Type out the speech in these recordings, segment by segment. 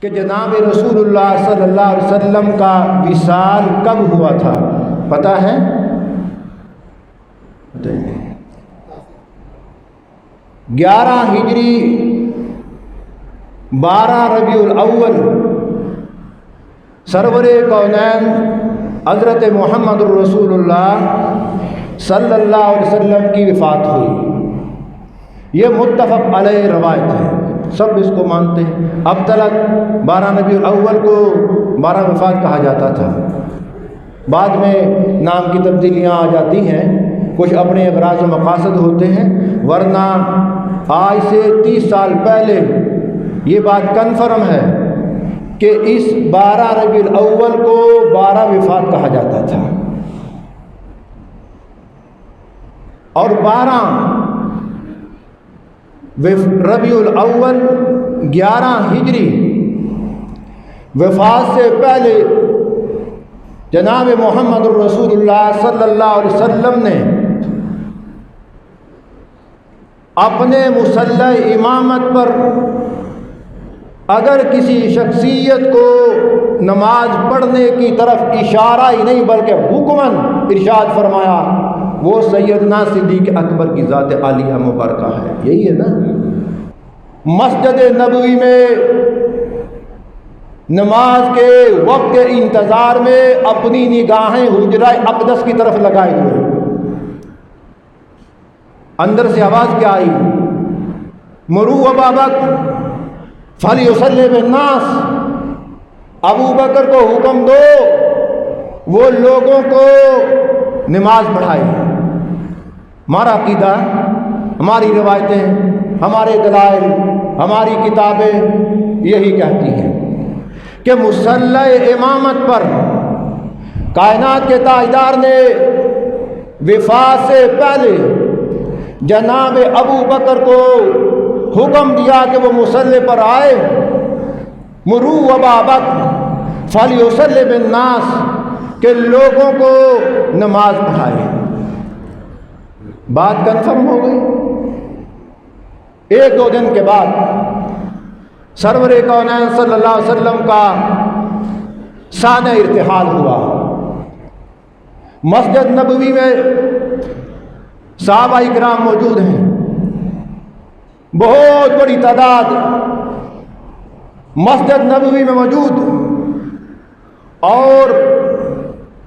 کہ جناب رسول اللہ صلی اللہ علیہ وسلم کا وصال کب ہوا تھا؟ پتہ ہے؟ 11 ہجری 12 ربیع الاول سرور کونین حضرت محمد الرسول اللہ صلی اللہ علیہ وسلم کی وفات ہوئی۔ یہ متفق علیہ روایت ہے، سب اس کو مانتے ہیں۔ اب تک 12 ربیع الاول کو 12 وفات کہا جاتا تھا، بعد میں نام کی تبدیلیاں آ جاتی ہیں، کچھ اپنے اغراض و مقاصد ہوتے ہیں، ورنہ آج سے 30 سال پہلے یہ بات کنفرم ہے کہ اس 12 ربیع الاول کو 12 وفات کہا جاتا تھا، اور 12 ربیع الاول 11 ہجری وفات سے پہلے جناب محمد الرسول اللہ صلی اللہ علیہ وسلم نے اپنے مصلی امامت پر اگر کسی شخصیت کو نماز پڑھنے کی طرف اشارہ ہی نہیں بلکہ حکماً ارشاد فرمایا، وہ سیدنا صدیق اکبر کی ذات عالیہ مبارکہ ہے۔ یہی ہے نا، مسجد نبوی میں نماز کے وقت کے انتظار میں اپنی نگاہیں حجرہ اقدس کی طرف لگائے ہوئے، اندر سے آواز کیا آئی؟ مرو ابا بکر فلیصلی بالناس، ابو بکر کو حکم دو وہ لوگوں کو نماز پڑھائے۔ ہمارا عقیدہ، ہماری روایتیں، ہمارے دلائل، ہماری کتابیں یہی کہتی ہیں کہ مصلی امامت پر کائنات کے تاجدار نے وفات سے پہلے جناب ابو بکر کو حکم دیا کہ وہ مصلی پر آئے، مرو ابا بکر فلیصلی بالناس، کہ لوگوں کو نماز پڑھائے۔ بات کنفرم ہو گئی۔ 1-2 دن کے بعد سرور کونین صلی اللہ علیہ وسلم کا سانح ارتحال ہوا۔ مسجد نبوی میں صحابہ اکرام موجود ہیں، بہت بڑی تعداد مسجد نبوی میں موجود، اور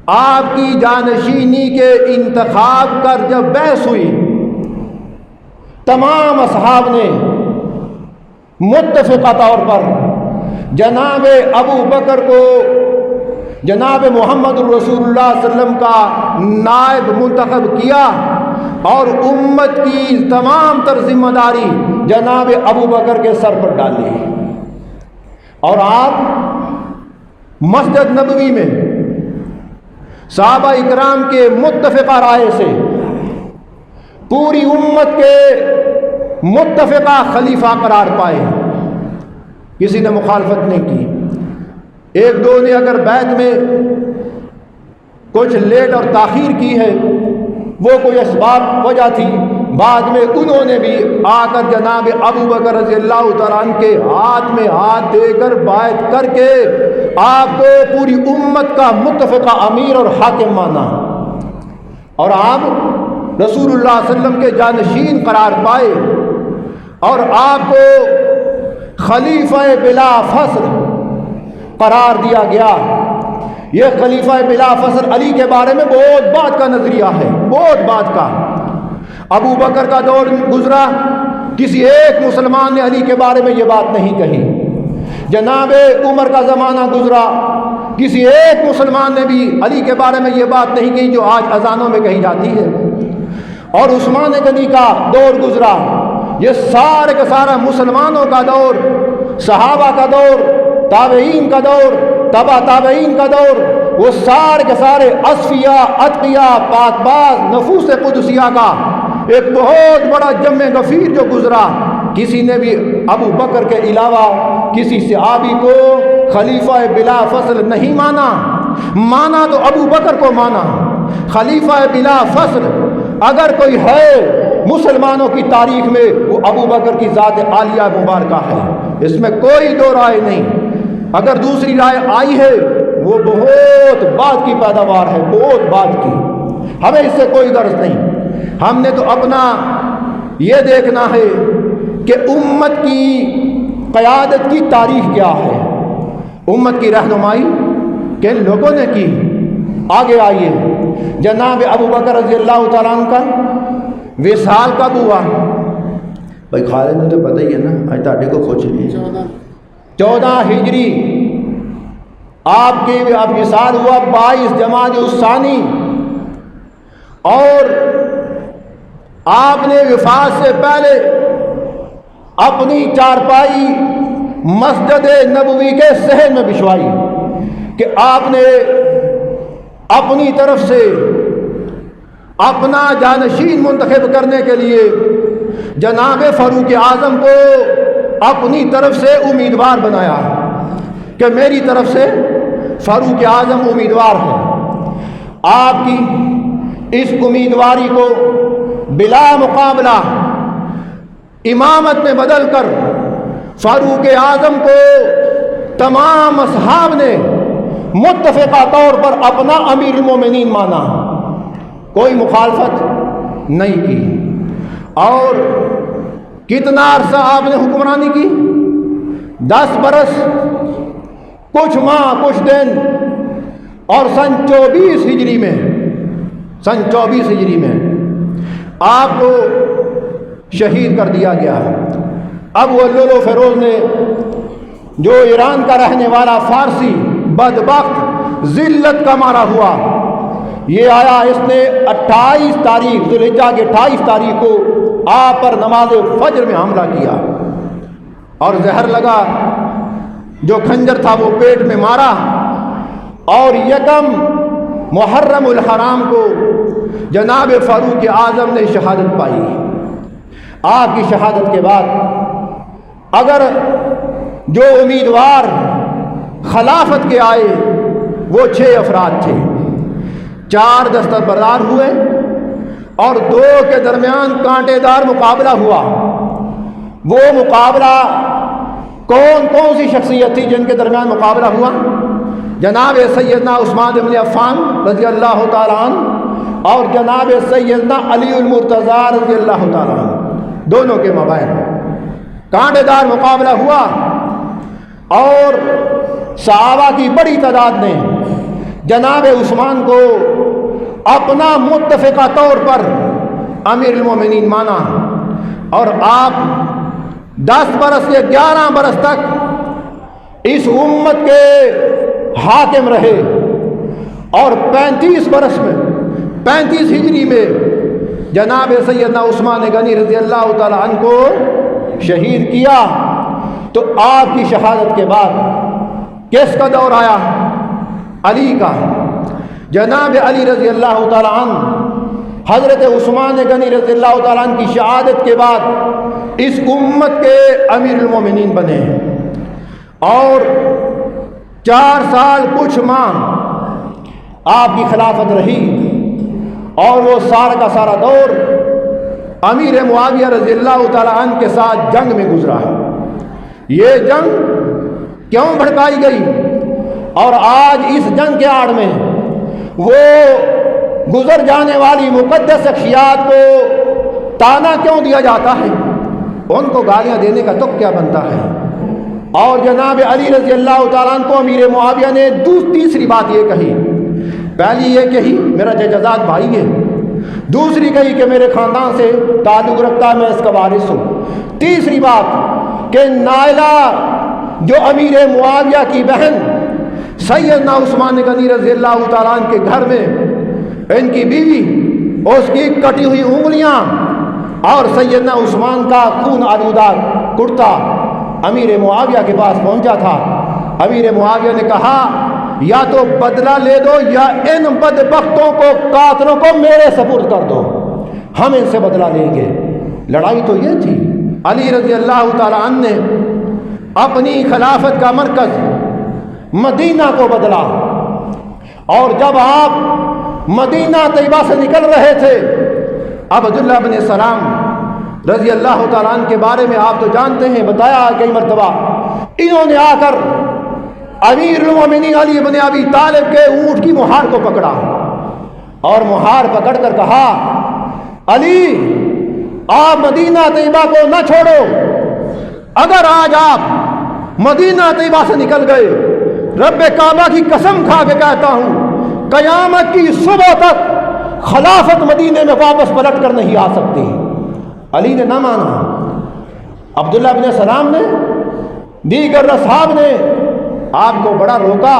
آپ کی جانشینی کے انتخاب کر جب بحث ہوئی، تمام اصحاب نے متفقہ طور پر جناب ابو بکر کو جناب محمد الرسول اللہ صلی اللہ علیہ وسلم کا نائب منتخب کیا، اور امت کی تمام تر ذمہ داری جناب ابو بکر کے سر پر ڈالی، اور آپ مسجد نبوی میں صحابہ اکرام کے متفقہ رائے سے پوری امت کے متفقہ خلیفہ قرار پائے، کسی نے مخالفت نہیں کی۔ 1-2 نے اگر بیعت میں کچھ لیٹ اور تاخیر کی ہے، وہ کوئی اسباب وجہ تھی، بعد میں انہوں نے بھی آ کر جناب ابو بکر رضی اللہ تعالیٰ عنہ کے ہاتھ میں ہاتھ دے کر بیعت کر کے آپ کو پوری امت کا متفقہ امیر اور حاکم مانا، اور آپ رسول اللہ صلی اللہ علیہ وسلم کے جانشین قرار پائے، اور آپ کو خلیفہ بلا فصل قرار دیا گیا۔ یہ خلیفہ بلا فصل علی کے بارے میں بہت بات کا نظریہ ہے، بہت بات کا۔ ابو بکر کا دور گزرا، کسی ایک مسلمان نے علی کے بارے میں یہ بات نہیں کہی۔ جناب عمر کا زمانہ گزرا، کسی ایک مسلمان نے بھی علی کے بارے میں یہ بات نہیں کہی جو آج اذانوں میں کہی جاتی ہے۔ اور عثمان غنی کا دور گزرا، یہ سارے کا سارا مسلمانوں کا دور، صحابہ کا دور، تابعین کا دور، تبع تابعین کا دور، وہ سارے کے سارے اصفیاء، اتقیاء، پاک باز، نفوس قدسیہ کا ایک بہت بڑا جمع غفیر جو گزرا، کسی نے بھی ابو بکر کے علاوہ کسی صحابی کو خلیفہ بلا فصل نہیں مانا۔ مانا تو ابو بکر کو مانا۔ خلیفہ بلا فصل اگر کوئی ہے مسلمانوں کی تاریخ میں، وہ ابو بکر کی ذات عالیہ مبارکہ ہے، اس میں کوئی دو رائے نہیں۔ اگر دوسری رائے آئی ہے وہ بہت بعد کی پیداوار ہے، بہت بعد کی، ہمیں اس سے کوئی غرض نہیں۔ ہم نے تو اپنا یہ دیکھنا ہے کہ امت کی قیادت کی تاریخ کیا ہے، امت کی رہنمائی کن لوگوں نے کی۔ آگے آئیے، جناب ابو بکر رضی اللہ تعالیٰ عنہ کا وصال کب ہوا؟ بھائی خالد نے تو پتہ ہی ہے نا، آج تاڑے کو کھوچ لیے 14 ہجری آپ کی وصال ہوا 22 جمادی الثانی، اور آپ نے وفات سے پہلے اپنی چارپائی مسجد نبوی کے صحن میں بچھوائی کہ آپ نے اپنی طرف سے اپنا جانشین منتخب کرنے کے لیے جناب فاروق اعظم کو اپنی طرف سے امیدوار بنایا کہ میری طرف سے فاروق اعظم امیدوار ہے۔ آپ کی اس امیدواری کو بلا مقابلہ امامت میں بدل کر فاروق اعظم کو تمام اصحاب نے متفقہ طور پر اپنا امیر المومنین مانا، کوئی مخالفت نہیں کی۔ اور کتنا عرصہ آپ نے حکمرانی کی؟ 10 برس کچھ ماہ کچھ دن، اور سن 24 ہجری میں آپ کو شہید کر دیا گیا۔ اب وہ لولو فیروز نے، جو ایران کا رہنے والا فارسی بدبخت ذلت کا مارا ہوا، یہ آیا، اس نے 28 تاریخ ذوالحجہ کے 28 تاریخ کو آپ پر نماز فجر میں حملہ کیا، اور زہر لگا، جو خنجر تھا وہ پیٹ میں مارا، اور یکم محرم الحرام کو جناب فاروق اعظم نے شہادت پائی۔ آپ کی شہادت کے بعد اگر جو امیدوار خلافت کے آئے وہ 6 افراد تھے، 4 دستبردار ہوئے اور 2 کے درمیان کانٹے دار مقابلہ ہوا۔ وہ مقابلہ کون سی شخصیت تھی جن کے درمیان مقابلہ ہوا؟ جناب سیدنا عثمان بن عفان رضی اللہ تعالیٰ عنہ اور جناب سیدنا علی المرتضیٰ رضی اللہ تعالیٰ عنہ، دونوں کے مابین کانٹے دار مقابلہ ہوا، اور صحابہ کی بڑی تعداد نے جناب عثمان کو اپنا متفقہ طور پر امیر المومنین مانا، اور آپ 10 برس یا 11 برس تک اس امت کے حاکم رہے، اور 35 برس میں 35 ہجری میں جناب سیدنا عثمان غنی رضی اللہ تعالیٰ عنہ کو شہید کیا۔ تو آپ کی شہادت کے بعد کس کا دور آیا؟ علی کا۔ جناب علی رضی اللہ تعالیٰ عنہ حضرت عثمان غنی رضی اللہ تعالیٰ عنہ کی شہادت کے بعد اس امت کے امیر المومنین بنے، اور 4 سال کچھ ماہ آپ کی خلافت رہی، اور وہ سارا کا سارا دور امیر معاویہ رضی اللہ تعالیٰ عنہ کے ساتھ جنگ میں گزرا ہے۔ یہ جنگ کیوں بھڑکائی گئی، اور آج اس جنگ کے آڑ میں وہ گزر جانے والی مقدس شخصیات کو تانا کیوں دیا جاتا ہے، ان کو گالیاں دینے کا تک کیا بنتا ہے؟ اور جناب علی رضی اللہ تعالیٰ عنہ کو امیر معاویہ نے تیسری بات یہ کہی، پہلی یہ کہی میرا ججزاد بھائی ہے، دوسری کہی کہ میرے خاندان سے تعلق رکھتا ہے، میں اس کا وارث ہوں، تیسری بات کہ نائلہ جو امیر معاویہ کی بہن سیدنا عثمان غنی رضی اللہ تعالیٰ عنہ کے گھر میں ان کی بیوی، اس کی کٹی ہوئی انگلیاں اور سیدنا عثمان کا خون آلودہ کرتا امیر معاویہ کے پاس پہنچا تھا۔ امیر معاویہ نے کہا یا تو بدلہ لے دو یا ان بدبختوں کو، قاتلوں کو میرے سپرد کر دو، ہم ان سے بدلہ لیں گے۔ لڑائی تو یہ تھی۔ علی رضی اللہ تعالیٰ عنہ نے اپنی خلافت کا مرکز مدینہ کو بدلا، اور جب آپ مدینہ طیبہ سے نکل رہے تھے، اب عبداللہ بن سلام رضی اللہ تعالیٰ عنہ کے بارے میں آپ تو جانتے ہیں، بتایا کئی مرتبہ، انہوں نے آ کر امیر المومنین علی بن ابی طالب کے اونٹ کی مہار کو پکڑا اور مہار پکڑ کر کہا علی آپ مدینہ طیبہ کو نہ چھوڑو، اگر آج آپ مدینہ طیبہ سے نکل گئے رب کعبہ کی قسم کھا کے کہتا ہوں قیامت کی صبح تک خلافت مدینے میں واپس پلٹ کر نہیں آ سکتی۔ علی نے نہ مانا، عبداللہ بن سلام نے، دیگر اصحاب نے آپ کو بڑا روکا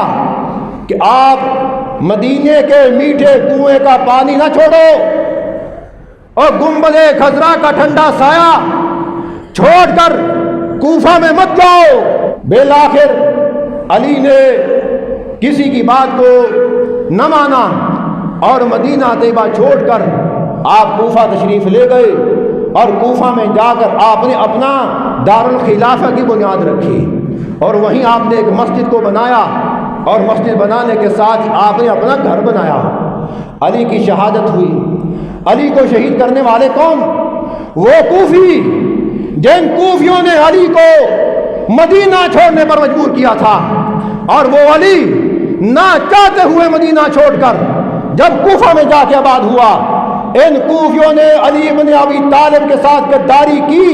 کہ آپ مدینے کے میٹھے کنویں کا پانی نہ چھوڑو اور گنبد خضرا کا ٹھنڈا سایہ چھوڑ کر کوفہ میں مت جاؤ۔ بالآخر علی نے کسی کی بات کو نہ مانا اور مدینہ طیبہ چھوڑ کر آپ کوفہ تشریف لے گئے اور کوفہ میں جا کر آپ نے اپنا دارالخلافہ کی بنیاد رکھی اور وہیں آپ نے ایک مسجد کو بنایا اور مسجد بنانے کے ساتھ آپ نے اپنا گھر بنایا۔ علی کی شہادت ہوئی۔ علی کو شہید کرنے والے کون؟ وہ کوفی جن کوفیوں نے علی کو مدینہ چھوڑنے پر مجبور کیا تھا، اور وہ علی نہ چاہتے ہوئے مدینہ چھوڑ کر جب کوفہ میں جا کے آباد ہوا، ان کوفیوں نے علی بن ابی طالب کے ساتھ غداری کی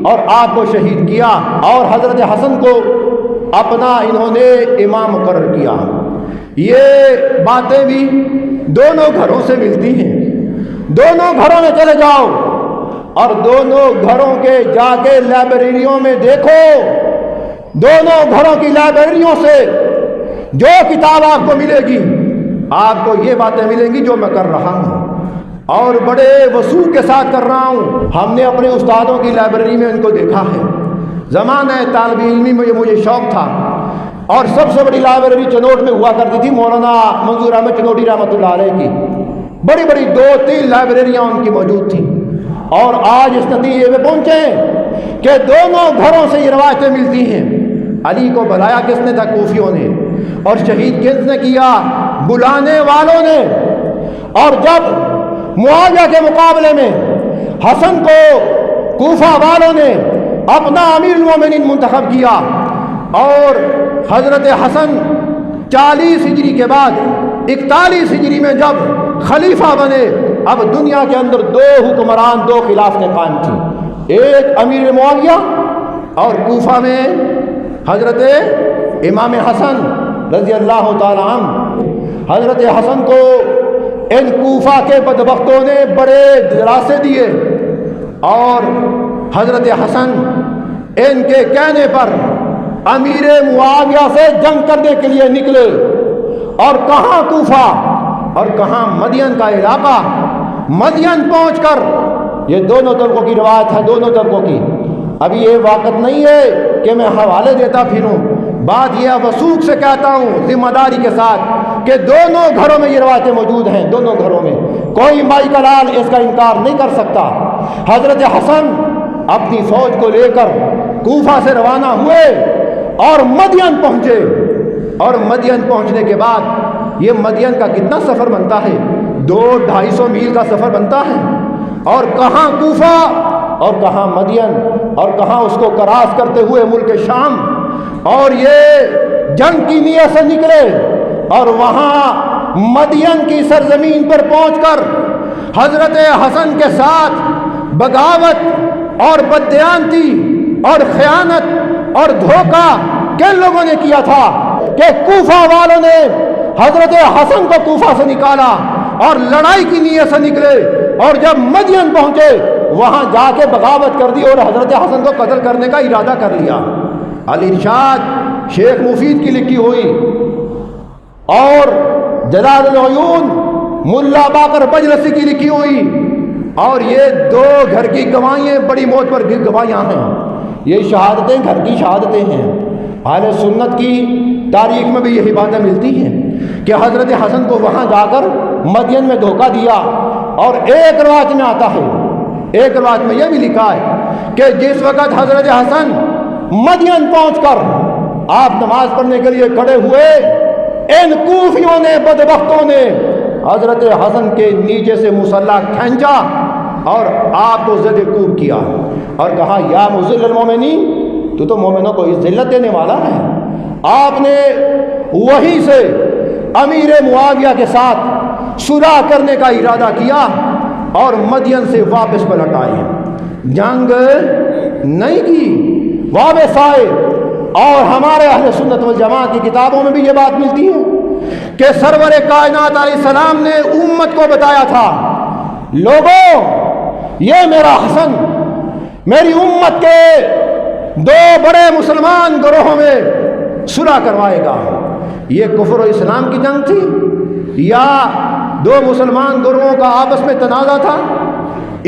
اور آپ کو شہید کیا اور حضرت حسن کو اپنا انہوں نے امام مقرر کیا۔ یہ باتیں بھی دونوں گھروں سے ملتی ہیں۔ دونوں گھروں میں چلے جاؤ اور دونوں گھروں کے جا کے لائبریریوں میں دیکھو، دونوں گھروں کی لائبریریوں سے جو کتاب آپ کو ملے گی آپ کو یہ باتیں ملیں گی جو میں کر رہا ہوں اور بڑے وسوخ کے ساتھ کر رہا ہوں۔ ہم نے اپنے استادوں کی لائبریری میں ان کو دیکھا ہے۔ زمانہ طالب علمی میں مجھے شوق تھا اور سب سے بڑی لائبریری چنوٹ میں ہوا کرتی تھی مولانا منظور احمد چنوٹی رحمۃ اللہ علیہ کی۔ بڑی بڑی 2-3 لائبریریاں ان کی موجود تھیں اور آج اس نتیجے میں پہنچے ہیں کہ دونوں گھروں سے یہ روایتیں ملتی ہیں۔ علی کو بلایا کس نے تھا؟ کوفیوں نے، اور شہید کس نے کیا؟ بلانے والوں نے۔ اور جب معاویہ کے مقابلے میں حسن کو کوفہ والوں نے اپنا امیر المومنین منتخب کیا اور حضرت حسن 40 ہجری کے بعد 41 ہجری میں جب خلیفہ بنے، اب دنیا کے اندر 2 حکمران، 2 خلافتیں قائم تھیں، ایک امیر معاویہ اور کوفہ میں حضرت امام حسن رضی اللہ تعالی عنہ۔ حضرت حسن کو ان کوفہ کے بدبختوں نے بڑے دلاسے دیے اور حضرت حسن ان کے کہنے پر امیر معاویہ سے جنگ کرنے کے لیے نکلے، اور کہاں کوفہ اور کہاں مدین کا علاقہ۔ مدین پہنچ کر، یہ دونوں طبقوں کی روایت ہے، دونوں طبقوں کی، ابھی یہ وقت نہیں ہے کہ میں حوالے دیتا پھروں، بات یہ وثوق سے کہتا ہوں ذمہ داری کے ساتھ کہ دونوں گھروں میں یہ روایتیں موجود ہیں، دونوں گھروں میں کوئی مائی کا لال اس کا انکار نہیں کر سکتا۔ حضرت حسن اپنی فوج کو لے کر کوفہ سے روانہ ہوئے اور مدین پہنچے، اور مدین پہنچنے کے بعد یہ مدین کا کتنا سفر بنتا ہے؟ 200-250 میل کا سفر بنتا ہے، اور کہاں کوفہ اور کہاں مدین اور کہاں اس کو کراس کرتے ہوئے ملک شام، اور یہ جنگ کی نیت سے نکلے اور وہاں مدین کی سرزمین پر پہنچ کر حضرت حسن کے ساتھ بغاوت اور بددیانتی اور خیانت اور دھوکہ کن لوگوں نے کیا تھا کہ کوفہ والوں نے حضرت حسن کو کوفہ سے نکالا اور لڑائی کی نیت سے نکلے، اور جب مدین پہنچے وہاں جا کے بغاوت کر دی اور حضرت حسن کو قتل کرنے کا ارادہ کر لیا۔ الارشاد شیخ مفید کی لکھی ہوئی اور جلال العیون ملا باقر بجلسی کی لکھی ہوئی، اور یہ 2 گھر کی گواہیاں بڑی موت پر گواہیاں ہیں، یہ شہادتیں گھر کی شہادتیں ہیں۔ اہل سنت کی تاریخ میں بھی یہی باتیں ملتی ہیں کہ حضرت حسن کو وہاں جا کر مدین میں دھوکہ دیا، اور ایک روایت میں آتا ہے، ایک روایت میں یہ بھی لکھا ہے کہ جس وقت حضرت حسن مدین پہنچ کر آپ نماز پڑھنے کے لیے کھڑے ہوئے، ان کوفیوں نے بدبختوں نے حضرت حسن کے نیچے سے مسلح کھینچا اور آپ کو زد کوب کیا اور کہا یا مذل المومنین، تو مومنوں کو ذلت دینے والا ہے، آپ نے وہیں سے امیر معاویہ کے ساتھ صلح کرنے کا ارادہ کیا اور مدین سے واپس پلٹ آئے، جنگ نہیں کی، واپس آئے۔ اور ہمارے اہل سنت والجماعت کی کتابوں میں بھی یہ بات ملتی ہے کہ سرور کائنات علیہ السلام نے امت کو بتایا تھا، لوگوں یہ میرا حسن میری امت کے دو بڑے مسلمان گروہوں میں صلح کروائے گا۔ یہ کفر و اسلام کی جنگ تھی یا دو مسلمان گروہوں کا آپس میں تنازع تھا؟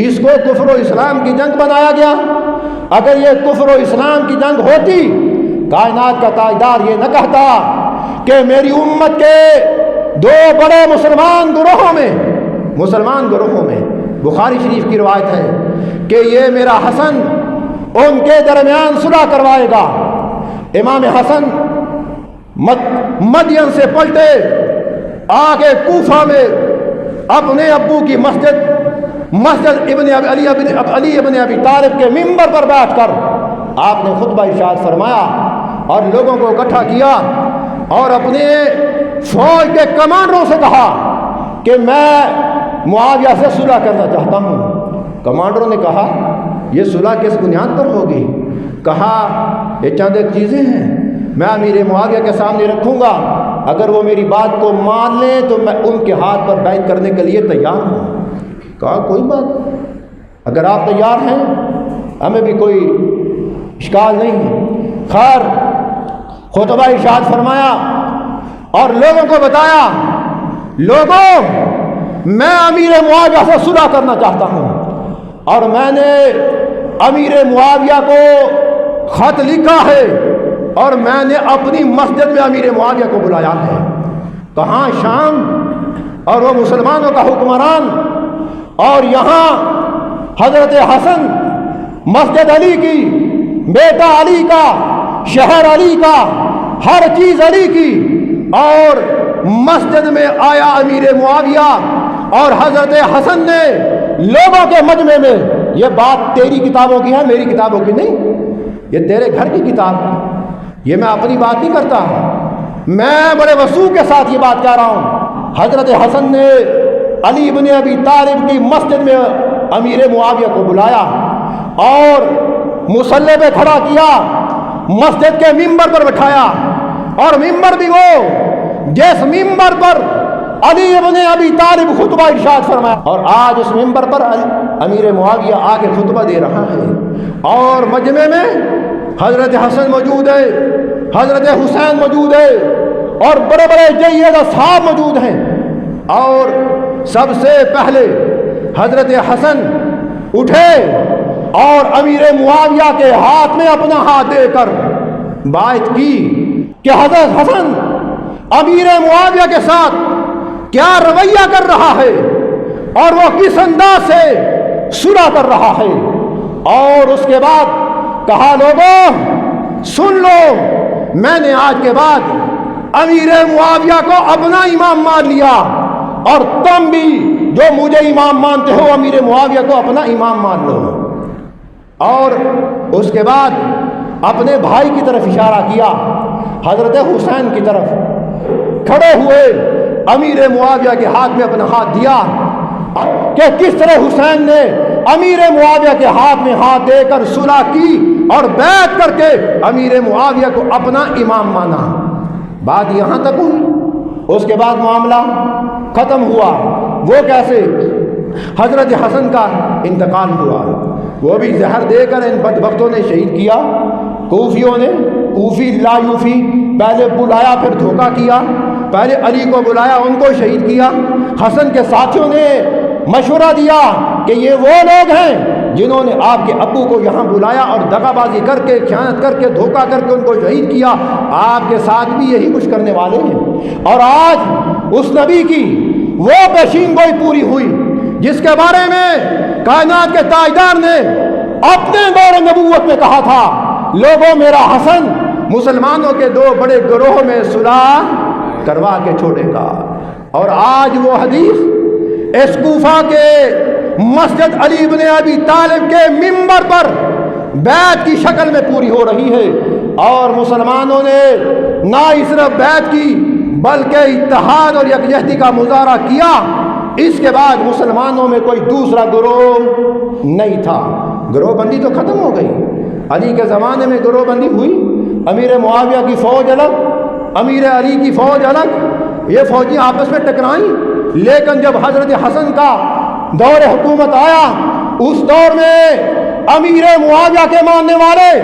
اس کو کفر و اسلام کی جنگ بنایا گیا۔ اگر یہ کفر و اسلام کی جنگ ہوتی، کائنات کا تاجدار یہ نہ کہتا کہ میری امت کے دو بڑے مسلمان گروہوں میں بخاری شریف کی روایت ہے کہ یہ میرا حسن ان کے درمیان صلح کروائے گا۔ امام حسن مدین سے پلٹے، آگے کوفہ میں اپنے ابو کی مسجد علی ابن ابی طالب کے ممبر پر بیٹھ کر آپ نے خطبہ ارشاد فرمایا اور لوگوں کو اکٹھا کیا اور اپنے فوج کے کمانڈروں سے کہا کہ میں معاویہ سے صلح کرنا چاہتا ہوں۔ کمانڈروں نے کہا یہ صلح کس بنیاد پر ہوگی؟ کہا یہ چند ایک چیزیں ہیں، میں امیر معاویہ کے سامنے رکھوں گا، اگر وہ میری بات کو مان لیں تو میں ان کے ہاتھ پر بیعت کرنے کے لیے تیار ہوں۔ کہا کوئی بات، اگر آپ تیار ہیں ہمیں بھی کوئی اشکال نہیں ہے۔ خیر خطبہ ارشاد فرمایا اور لوگوں کو بتایا، لوگوں میں امیر معاویہ سے صلح کرنا چاہتا ہوں اور میں نے امیر معاویہ کو خط لکھا ہے اور میں نے اپنی مسجد میں امیر معاویہ کو بلایا ہے۔ کہاں؟ شام، اور وہ مسلمانوں کا حکمران، اور یہاں حضرت حسن مسجد علی کی، بیٹا علی کا، شہر علی کا، ہر چیز علی کی، اور مسجد میں آیا امیر معاویہ اور حضرت حسن نے لوگوں کے مجمع میں، یہ بات تیری کتابوں کی ہے، میری کتابوں کی نہیں، یہ تیرے گھر کی کتاب ہے، یہ میں اپنی بات نہیں کرتا، میں بڑے وثوق کے ساتھ یہ بات کہہ رہا ہوں۔ حضرت حسن نے علی بن ابی طالب کی مسجد میں امیر معاویہ کو بلایا اور مصلی پہ کھڑا کیا، مسجد کے ممبر پر بٹھایا، اور ممبر بھی وہ جس ممبر پر علی ابن ابی طالب خطبہ ارشاد فرمایا، اور آج اس ممبر پر امیر معاویہ آ کے خطبہ دے رہا ہے، اور مجمع میں حضرت حسن موجود ہے، حضرت حسین موجود ہے، اور بڑے بڑے جید اصحاب موجود ہیں، اور سب سے پہلے حضرت حسن اٹھے اور امیر معاویہ کے ہاتھ میں اپنا ہاتھ دے کر بیعت کی کہ حضرت حسن امیر معاویہ کے ساتھ کیا رویہ کر رہا ہے اور وہ کس انداز سے صلح کر رہا ہے۔ اور اس کے بعد کہا لوگوں سن لو، میں نے آج کے بعد امیر معاویہ کو اپنا امام مان لیا، اور تم بھی جو مجھے امام مانتے ہو امیر معاویہ کو اپنا امام مان لو۔ اور اس کے بعد اپنے بھائی کی طرف اشارہ کیا، حضرت حسین کی طرف، کھڑے ہوئے امیر معاویہ کے ہاتھ میں اپنا ہاتھ دیا کہ کس طرح حسین نے امیر معاویہ کے ہاتھ میں ہاتھ دے کر صلح کی اور بیعت کر کے امیر معاویہ کو اپنا امام مانا۔ بات یہاں تک ہوئی، اس کے بعد معاملہ ختم ہوا۔ وہ کیسے؟ حضرت حسن کا انتقال ہوا، وہ بھی زہر دے کر ان بدبختوں نے شہید کیا۔ کوفیوں نے، کوفی لا یوفی، پہلے بلایا پھر دھوکہ کیا، پہلے علی کو بلایا ان کو شہید کیا۔ حسن کے ساتھیوں نے مشورہ دیا کہ یہ وہ لوگ ہیں جنہوں نے آپ کے ابو کو یہاں بلایا اور دغا بازی کر کے، خیانت کر کے، دھوکہ کر کے ان کو شہید کیا، آپ کے ساتھ بھی یہی کچھ کرنے والے ہیں۔ اور آج اس نبی کی وہ پیشین گوئی پوری ہوئی جس کے بارے میں کائنات کے تاجدار نے اپنے دور نبوت میں کہا تھا، لوگوں میرا حسن مسلمانوں کے دو بڑے گروہ میں صلح کروا کے چھوڑے گا۔ اور آج وہ حدیث اس کوفہ کے مسجد علی بن ابی طالب کے ممبر پر بیعت کی شکل میں پوری ہو رہی ہے، اور مسلمانوں نے نہ ہی صرف بیعت کی بلکہ اتحاد اور یکجہتی کا مظاہرہ کیا۔ اس کے بعد مسلمانوں میں کوئی دوسرا گروہ نہیں تھا، گروہ بندی تو ختم ہو گئی۔ علی کے زمانے میں گروہ بندی ہوئی، امیر معاویہ کی فوج الگ، امیر علی کی فوج الگ، یہ فوجیں آپس میں ٹکرائیں۔ لیکن جب حضرت حسن کا دور حکومت آیا، اس دور میں امیر معاویہ کے ماننے والے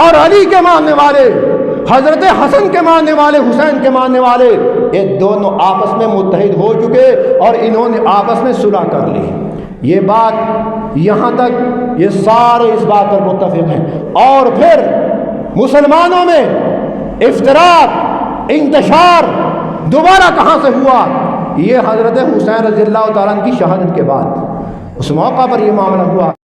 اور علی کے ماننے والے، حضرت حسن کے ماننے والے، حسین کے ماننے والے، یہ دونوں آپس میں متحد ہو چکے اور انہوں نے آپس میں صلح کر لی۔ یہ بات یہاں تک یہ سارے اس بات پر متفق ہیں۔ اور پھر مسلمانوں میں افتراق، انتشار دوبارہ کہاں سے ہوا؟ یہ حضرت حسین رضی اللہ تعالیٰ عنہ کی شہادت کے بعد اس موقع پر یہ معاملہ ہوا۔